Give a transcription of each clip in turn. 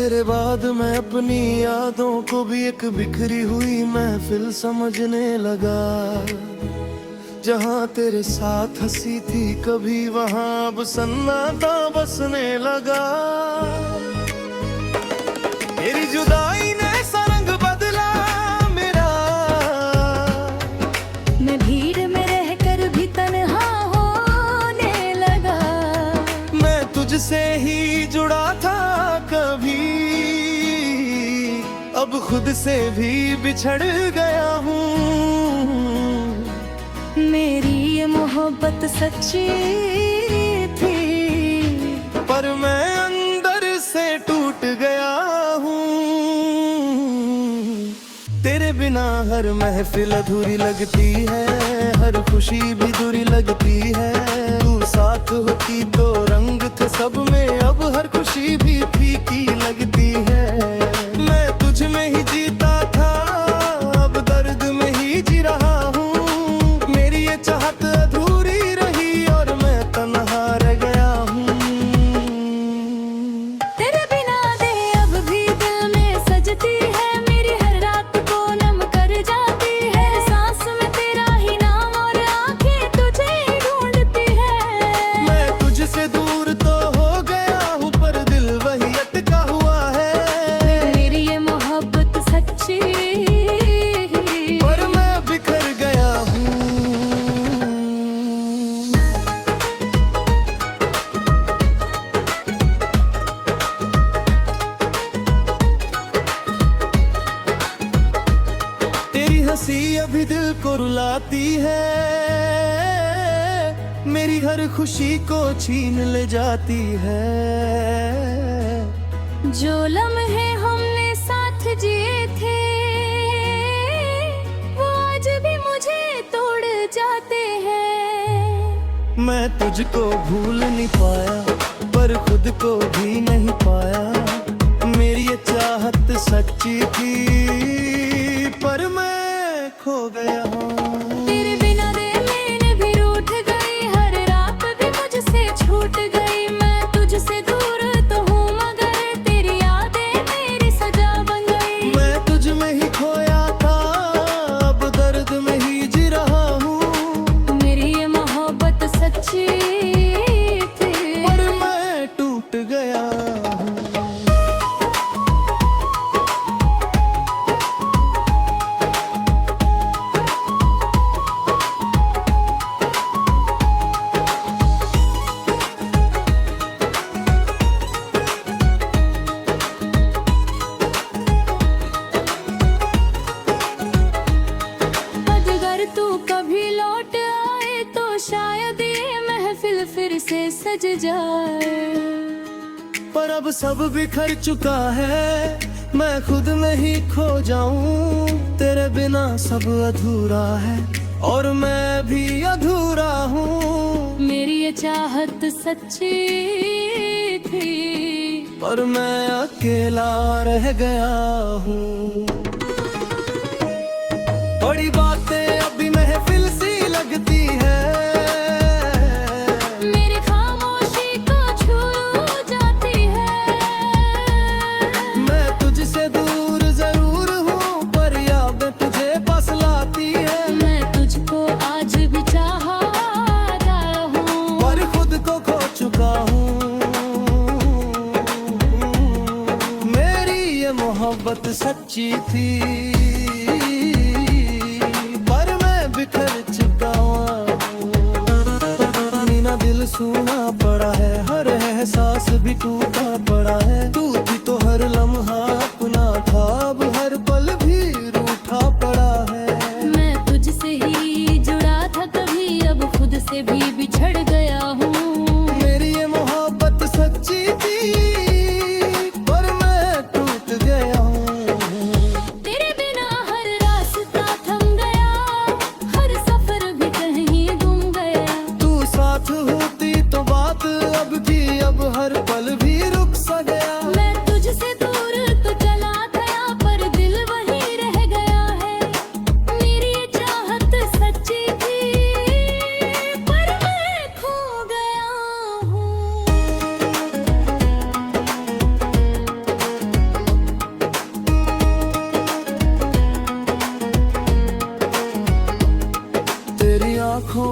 तेरे बाद मैं अपनी यादों को भी एक बिखरी हुई महफिल समझने लगा। जहाँ तेरे साथ हंसी थी कभी, वहाँ अब सन्नाटा बसने लगा। तेरी जुदाई ने सा रंग बदला मेरा, मैं भीड़ में रहकर भी तन्हा होने लगा। मैं तुझसे ही जुड़ा था कभी, अब खुद से भी बिछड़ गया हूँ। मेरी ये मोहब्बत सच्ची थी, पर मैं अंदर से टूट गया हूँ। तेरे बिना हर महफिल अधूरी लगती है, हर खुशी भी दूरी लगती है। तू साथ होती तो रंग थे सब में, अब हर खुशी भी फीकी लगती है। मैं तुझ में ही जीता था, अब दर्द में ही जी रहा हूँ। मेरी ये चाहत अधूरी रही और मैं तन्हा रह गया हूँ। तेरे बिना दे अब भी दिल में सजती है, मेरी हर रात को नम कर जाती है। सांस में तेरा ही नाम और आंखें तुझे ही ढूंढती है। मैं तुझसे दूर तो हो गया हूँ, पर दिल वही अटका हुआ है। मेरी ये मोहब्बत सच्ची, पर मैं बिखर गया हूँ। तेरी हंसी अभी दिल को रुलाती है, मेरी हर खुशी को छीन ले जाती है। जो लम्हे हमने साथ जिए थे, वो आज भी मुझे तोड़ जाते हैं। मैं तुझको भूल नहीं पाया, पर खुद को भी नहीं पाया। मेरी ये चाहत सच्ची थी, पर मैं खो गया हूँ। तेरे बिना दे मैंने भी रूठ गई, हर रात भी मुझसे छूट गई। मैं तुझसे दूर तो हूँ, मगर तेरी यादें मेरी सजा बन गई। मैं तुझ में ही खोया था, अब दर्द में ही जी रहा हूँ। मेरी ये मोहब्बत सच्ची थी, पर मैं टूट गया हूँ। अगर तू कभी लौट आए तो शायद ये महफिल फिर से सज जाए। पर अब सब बिखर चुका है, मैं खुद में ही खो जाऊं। तेरे बिना सब अधूरा है और मैं भी अधूरा हूँ। मेरी ये चाहत सच्ची थी, पर मैं अकेला रह गया हूँ। बड़ी बातें अभी महफिल सी लगती है, मेरी खामोशी को छू जाती है। मैं तुझसे दूर जरूर हूँ, पर यादें तुझे पास लाती है। मैं तुझको आज भी चाहता हूँ, पर खुद को खो चुका हूँ। मेरी ये मोहब्बत सच्ची थी, पर मैं बिखर चुका हूँ। नीना दिल सूना पड़ा है, हर एहसास भी टूटा पड़ा है। तू थी तो हर लम्हा अपना था, अब हर पल भी रूठा पड़ा है। मैं तुझसे ही जुड़ा था कभी, अब खुद से भी बिछड़ गया हूँ। मेरी ये मोहब्बत सच्ची थी, पर मैं टूट गया हूँ। तेरे बिना हर रास्ता थम गया, हर सफर भी कहीं गुम गया। तू साथ होती तो बात अब थी, अब हर पल भी रुक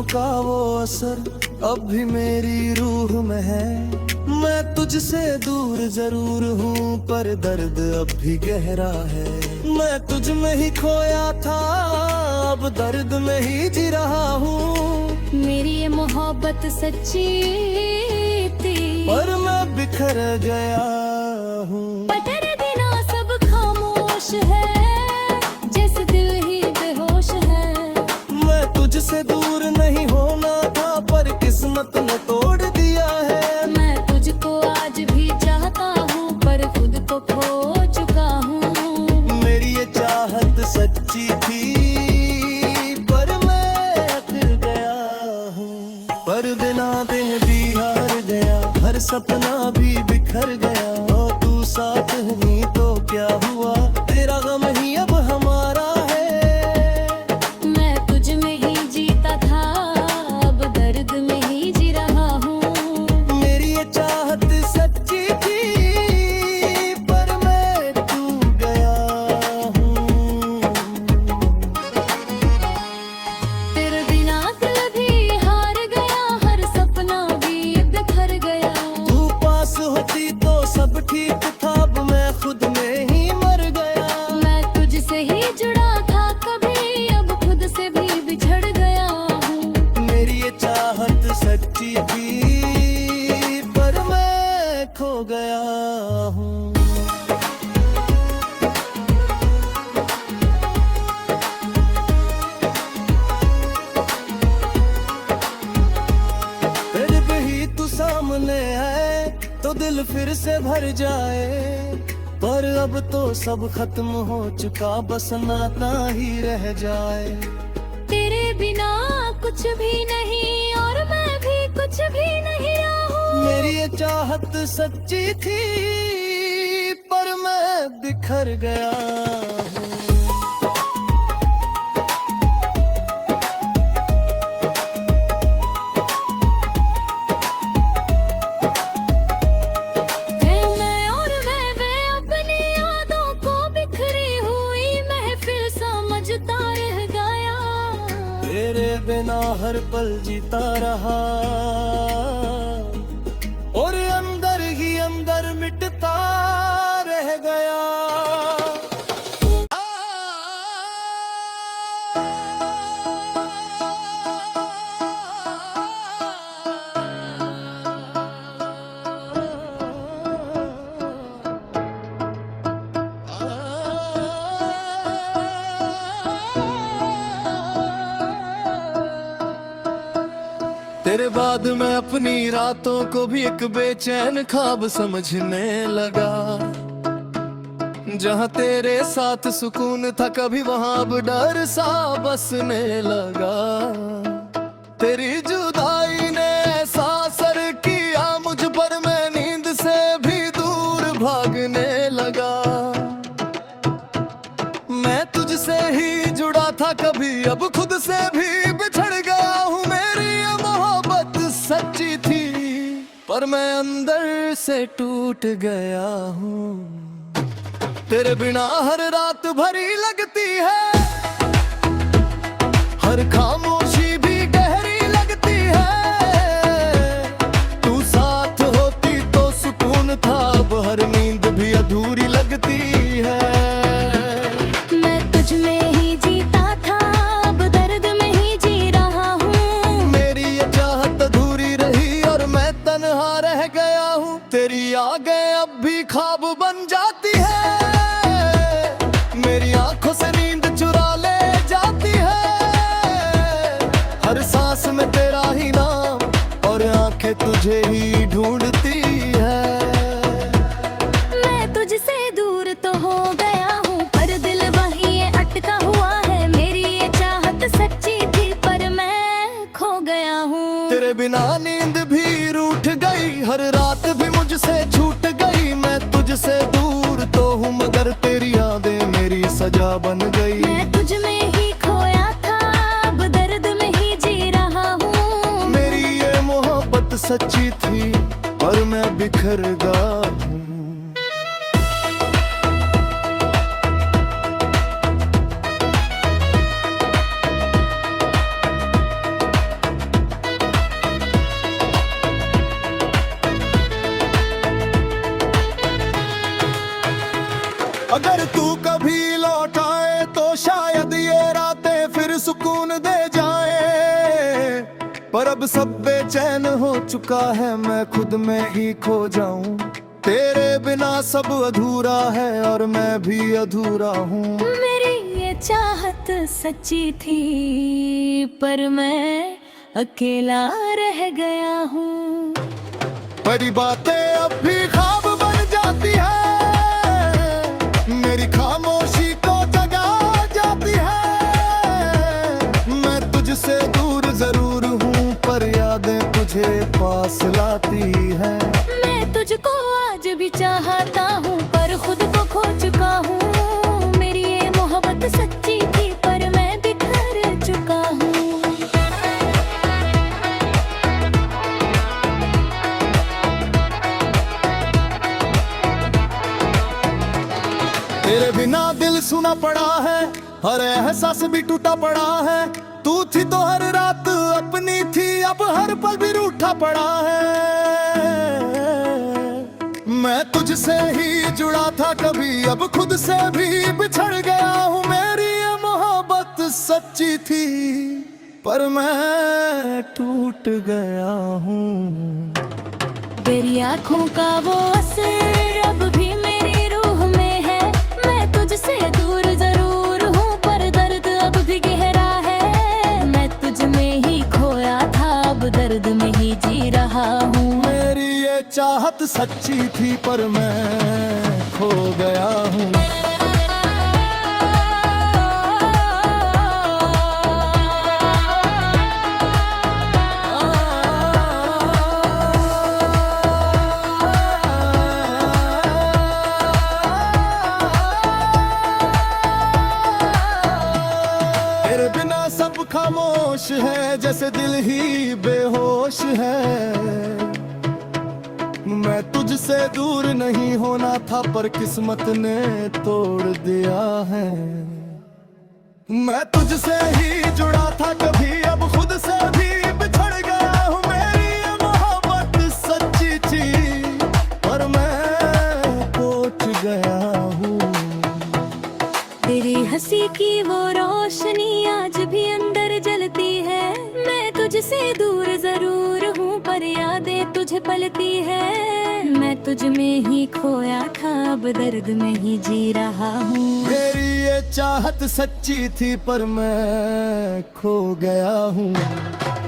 बातों का वो असर अब भी मेरी रूह में है। मैं तुझसे दूर जरूर हूँ पर दर्द अब भी गहरा है। मैं तुझ में ही खोया था अब दर्द में ही जी रहा हूँ। मेरी ये मोहब्बत सच्ची थी पर मैं बिखर गया हूँ। पटर बिना सब खामोश है जैसे दिल ही बेहोश है। मैं तुझसे दूर नहीं होना था पर किस्मत ने तोड़ दिया है। मैं तुझको आज भी चाहता हूँ पर खुद को खो चुका हूँ। मेरी ये चाहत सच्ची थी पर मैं फिर गया हूँ। पर बिना दिन भी हार गया, हर सपना भी बिखर गया। और तू साथ नहीं तो क्या हुआ, तेरा गम ही अब हमारा है। मैं तुझ में ही जीता था अब दर्द में ही जी रहा हूँ। मेरी ये चाहत सच्ची थी पर मैं टूट गया हूँ। तेरे बिना दिल भी हार गया, हर सपना भी बिखर गया। तू पास होती तो सब ठीक था, अब मैं खुद में ही मर गया। मैं तुझसे ही जुड़ा था कभी अब खुद से भी बिछड़ गया हूँ। मेरी ये चाहत सच्ची थी पर मैं खो गया हूँ। फिर भी तू सामने है तो दिल फिर से भर जाए। पर अब तो सब खत्म हो चुका, बस नाता ही रह जाए। तेरे बिना कुछ भी नहीं और मैं भी कुछ भी नहीं रहूं। मेरी ये चाहत सच्ची थी पर मैं बिखर गया हूँ। मैं और वे अपनी यादों को बिखरी हुई महफिल समझता रह गया। तेरे बिना हर पल जीता रहा और अंदर ही अंदर मिटता रह गया। तेरे बाद मैं अपनी रातों को भी एक बेचैन ख्वाब समझने लगा। जहाँ तेरे साथ सुकून था कभी वहाँ अब डर सा बसने लगा। तेरी जुदाई ने ऐसा असर किया मुझ पर, मैं नींद से भी दूर भागने लगा। मैं तुझसे ही जुड़ा था कभी अब खुद से भी बिछड़ गया हूँ। मेरी ये मोहब्बत सच्ची थी पर मैं अंदर से टूट गया हूँ। तेरे बिना हर रात भरी लगती है, हर खामोशी भी गहरी लगती है। तू साथ होती तो सुकून था, अब हर नींद भी अधूरी लगती है। मैं तुझ में ही जीता था अब दर्द में ही जी रहा हूँ। मेरी ये चाहत अधूरी रही और मैं तन्हा रह गया हूँ। तेरी यादें अब भी ख्वाब बन जाती है, मेरी आंखों से नींद चुरा ले जाती है। हर सांस में तेरा ही नाम और आंखें तुझे ही ढूंढती है। मैं तुझसे दूर तो हो गया हूँ पर दिल वहीं अटका हुआ है। मेरी ये चाहत सच्ची थी पर मैं खो गया हूँ। तेरे बिना नींद भी रूठ गई, हर रात भी मुझसे छूट गई। मैं तुझसे दूर तो हूँ मगर तेरी यादें मेरी सजा बन गई। मैं तुझ में ही खोया था अब दर्द में ही जी रहा हूँ। मेरी ये मोहब्बत सच्ची थी पर मैं बिखर गया हूँ। अब सब बेचैन हो चुका है, मैं खुद में ही खो जाऊं। तेरे बिना सब अधूरा है और मैं भी अधूरा हूँ। मेरी ये चाहत सच्ची थी, पर मैं अकेला रह गया हूँ। बड़ी बातें अब भी ख्वाब बन जाती है, मेरी खामोशी को जगा जाती है। मैं तुझसे दूर जरूर हूँ, पर यादें तुझे पास लाती है। मैं तुझको आज भी चाहता हूँ, पर खुद को खो चुका हूँ। मेरी ये मोहब्बत सच्ची थी, पर मैं बिखर चुका हूँ। तेरे बिना दिल सुना पड़ा है, हर एहसास भी टूटा पड़ा है। तू थी तो हर रात अपनी थी, अब हर पल भी रूठा पड़ा है। मैं तुझसे ही जुड़ा था कभी, अब खुद से भी बिछड़ गया हूँ। मेरी ये मोहब्बत सच्ची थी, पर मैं टूट गया हूँ। तेरी आँखों का वो असर अब भी मेरी रूह में है। मैं तुझसे दूर जरूर हूँ, पर दर्द अब भी गहरा है। मैं तुझ में ही खोया था, अब दर्द में ही जी रहा हूँ। मेरी ये चाहत सच्ची थी, पर मैं खो गया हूँ। तेरे बिना सब खामोश है, जैसे दिल ही बेहोश है। मैं तुझसे दूर नहीं होना था, पर किस्मत ने तोड़ दिया है। मैं तुझसे ही जुड़ा था कभी, अब खुद से भी बिछड़ गया हूँ। मेरी ये मोहब्बत सच्ची थी, पर मैं पहुंच गया हूँ। तेरी हंसी की वो रोशनी आज भी अंदर जलती है। मैं तुझसे दूर जरूर हूँ, पर यादें तुझे पलती है। मैं तुझ में ही खोया था, अब दर्द में ही जी रहा हूँ। मेरी ये चाहत सच्ची थी, पर मैं खो गया हूँ।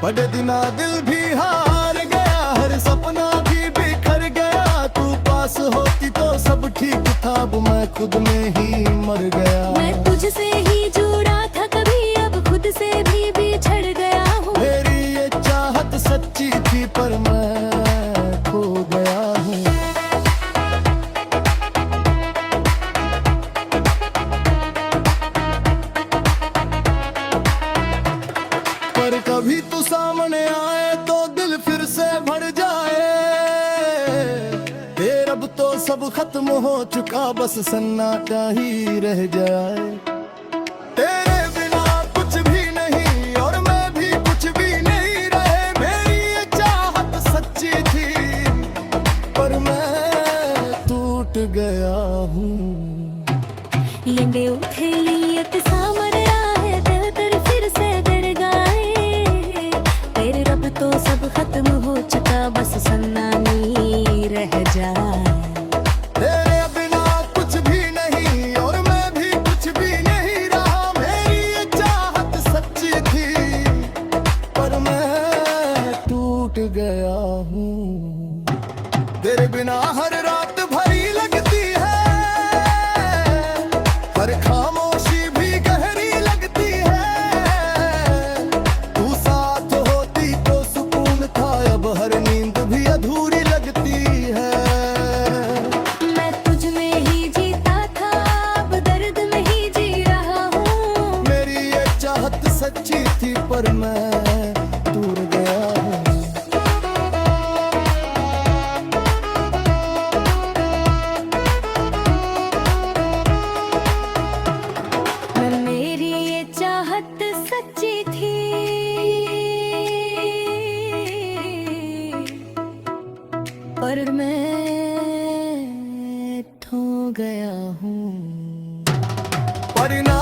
बड़े दिना दिल भी हार गया, हर सपना भी बिखर गया। तू पास होती तो सब ठीक था, अब मैं खुद में ही मर गया। मैं तुझसे ही जुड़ा था कभी, अब खुद से भी बिछड़ गया हूँ। मेरी ये चाहत सच्ची थी, पर मैं खो गया हूँ। पर कभी तू सामने आए तो दिल फिर से भर जाए। फिर अब तो सब खत्म हो चुका, बस सन्नाटा ही रह जाए। तेरे बिना कुछ भी नहीं और मैं भी कुछ भी नहीं रहे। मेरी ये चाहत सच्ची थी, पर मैं टूट गया हूँ। लेंगे उठे लियत सामर आए, दिल तेरे फिर से डर गए। तेरे रब तो सब खत्म हो चुका, बस सन्नानी रह जाए। तेरे बिना कुछ भी नहीं और मैं भी कुछ भी नहीं रहा। मेरी ये चाहत सच्ची थी, पर मैं टूट गया हूँ। तेरे बिना हर रात भरी लगती है, हर खामोशी भी गहरी लगती है। तू साथ होती तो सुकून था, अब हर नींद भी अधूरी लगती है। मैं तुझ में ही जीता था, अब दर्द में ही जी रहा हूँ। मेरी ये चाहत सच्ची थी, पर मैं टूट गया हूँ। मेरी ये चाहत सच्ची थी, पर मैं खो गया हूँ। पर ना